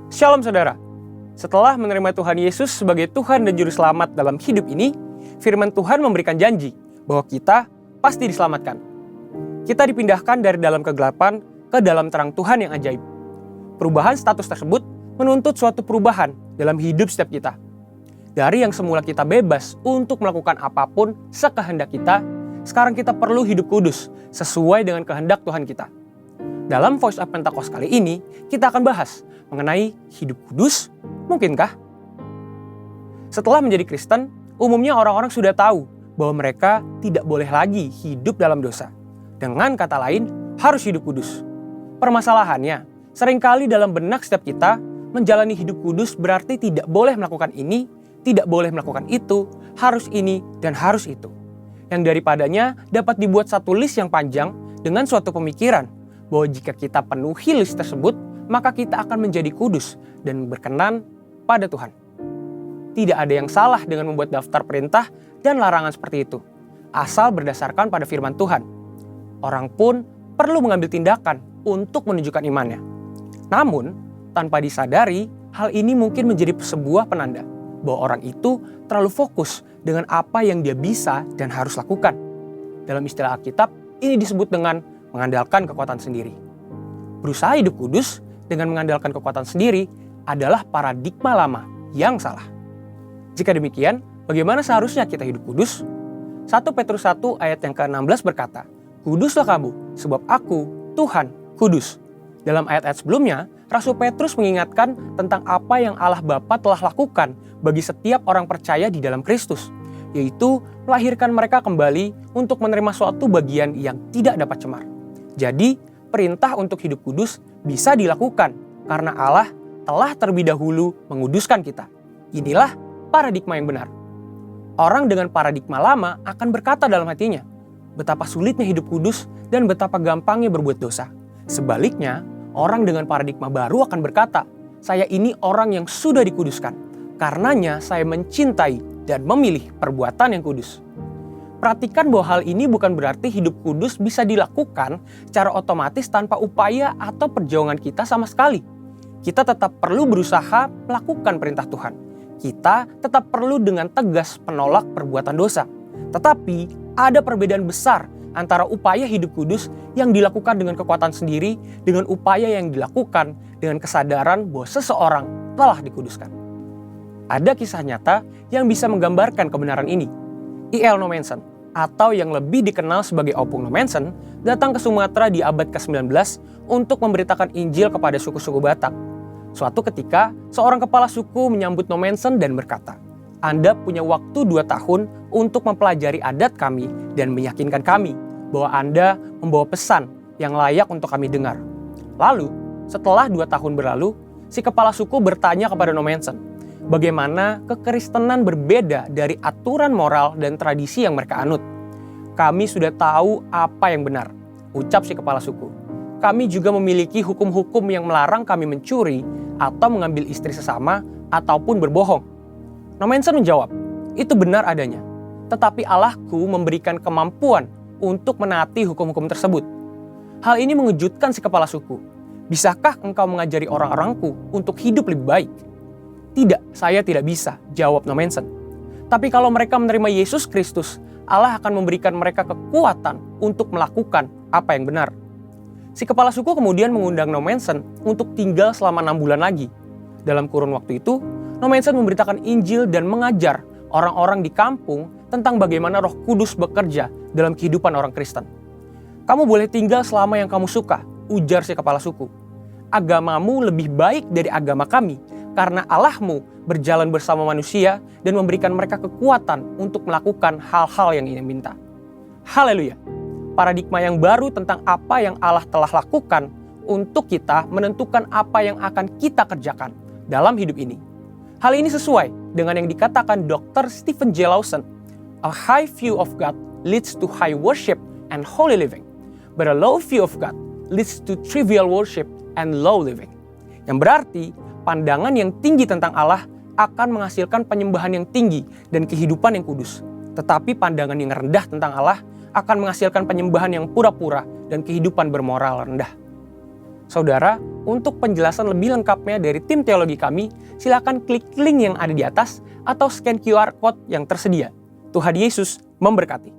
Shalom saudara. Setelah menerima Tuhan Yesus sebagai Tuhan dan Juru Selamat dalam hidup ini, firman Tuhan memberikan janji bahwa kita pasti diselamatkan. Kita dipindahkan dari dalam kegelapan ke dalam terang Tuhan yang ajaib. Perubahan status tersebut menuntut suatu perubahan dalam hidup setiap kita. Dari yang semula kita bebas untuk melakukan apapun sekehendak kita, sekarang kita perlu hidup kudus sesuai dengan kehendak Tuhan kita. Dalam Voice of Pentecost kali ini, kita akan bahas mengenai hidup kudus, mungkinkah? Setelah menjadi Kristen, umumnya orang-orang sudah tahu bahwa mereka tidak boleh lagi hidup dalam dosa. Dengan kata lain, harus hidup kudus. Permasalahannya, seringkali dalam benak setiap kita, menjalani hidup kudus berarti tidak boleh melakukan ini, tidak boleh melakukan itu, harus ini, dan harus itu. Yang daripadanya dapat dibuat satu list yang panjang dengan suatu pemikiran bahwa jika kita penuhi list tersebut, maka kita akan menjadi kudus dan berkenan pada Tuhan. Tidak ada yang salah dengan membuat daftar perintah dan larangan seperti itu, asal berdasarkan pada firman Tuhan. Orang pun perlu mengambil tindakan untuk menunjukkan imannya. Namun, tanpa disadari, hal ini mungkin menjadi sebuah penanda bahwa orang itu terlalu fokus dengan apa yang dia bisa dan harus lakukan. Dalam istilah Alkitab, ini disebut dengan mengandalkan kekuatan sendiri. Berusaha hidup kudus dengan mengandalkan kekuatan sendiri adalah paradigma lama yang salah. Jika demikian, bagaimana seharusnya kita hidup kudus? 1 Petrus 1 ayat yang ke-16 berkata, "Kuduslah kamu, sebab aku, Tuhan, kudus." Dalam ayat-ayat sebelumnya, Rasul Petrus mengingatkan tentang apa yang Allah Bapa telah lakukan bagi setiap orang percaya di dalam Kristus, yaitu melahirkan mereka kembali untuk menerima suatu bagian yang tidak dapat cemar. Jadi, perintah untuk hidup kudus bisa dilakukan karena Allah telah terlebih dahulu menguduskan kita. Inilah paradigma yang benar. Orang dengan paradigma lama akan berkata dalam hatinya, betapa sulitnya hidup kudus dan betapa gampangnya berbuat dosa. Sebaliknya, orang dengan paradigma baru akan berkata, saya ini orang yang sudah dikuduskan. Karenanya saya mencintai dan memilih perbuatan yang kudus. Perhatikan bahwa hal ini bukan berarti hidup kudus bisa dilakukan secara otomatis tanpa upaya atau perjuangan kita sama sekali. Kita tetap perlu berusaha melakukan perintah Tuhan. Kita tetap perlu dengan tegas menolak perbuatan dosa. Tetapi ada perbedaan besar antara upaya hidup kudus yang dilakukan dengan kekuatan sendiri dengan upaya yang dilakukan dengan kesadaran bahwa seseorang telah dikuduskan. Ada kisah nyata yang bisa menggambarkan kebenaran ini. I.L. Nommensen, atau yang lebih dikenal sebagai Opung Nommensen, datang ke Sumatera di abad ke-19 untuk memberitakan Injil kepada suku-suku Batak. Suatu ketika, seorang kepala suku menyambut Nommensen dan berkata, "Anda punya waktu 2 tahun untuk mempelajari adat kami dan meyakinkan kami bahwa Anda membawa pesan yang layak untuk kami dengar." Lalu, setelah 2 tahun berlalu, si kepala suku bertanya kepada Nommensen, bagaimana kekristenan berbeda dari aturan moral dan tradisi yang mereka anut. "Kami sudah tahu apa yang benar," ucap si kepala suku. "Kami juga memiliki hukum-hukum yang melarang kami mencuri atau mengambil istri sesama ataupun berbohong." Nommensen menjawab, "Itu benar adanya. Tetapi Allahku memberikan kemampuan untuk menaati hukum-hukum tersebut." Hal ini mengejutkan si kepala suku. "Bisakah engkau mengajari orang-orangku untuk hidup lebih baik?" "Tidak, saya tidak bisa," jawab Nommensen. "Tapi kalau mereka menerima Yesus Kristus, Allah akan memberikan mereka kekuatan untuk melakukan apa yang benar." Si kepala suku kemudian mengundang Nommensen untuk tinggal selama 6 bulan lagi. Dalam kurun waktu itu, Nommensen memberitakan Injil dan mengajar orang-orang di kampung tentang bagaimana Roh Kudus bekerja dalam kehidupan orang Kristen. "Kamu boleh tinggal selama yang kamu suka," ujar si kepala suku. "Agamamu lebih baik dari agama kami, karena Allahmu berjalan bersama manusia dan memberikan mereka kekuatan untuk melakukan hal-hal yang ia minta." Haleluya! Paradigma yang baru tentang apa yang Allah telah lakukan untuk kita menentukan apa yang akan kita kerjakan dalam hidup ini. Hal ini sesuai dengan yang dikatakan Dr. Stephen J. Lawson, "A high view of God leads to high worship and holy living, but a low view of God leads to trivial worship and low living." Yang berarti, pandangan yang tinggi tentang Allah akan menghasilkan penyembahan yang tinggi dan kehidupan yang kudus. Tetapi pandangan yang rendah tentang Allah akan menghasilkan penyembahan yang pura-pura dan kehidupan bermoral rendah. Saudara, untuk penjelasan lebih lengkapnya dari tim teologi kami, silakan klik link yang ada di atas atau scan QR Code yang tersedia. Tuhan Yesus memberkati.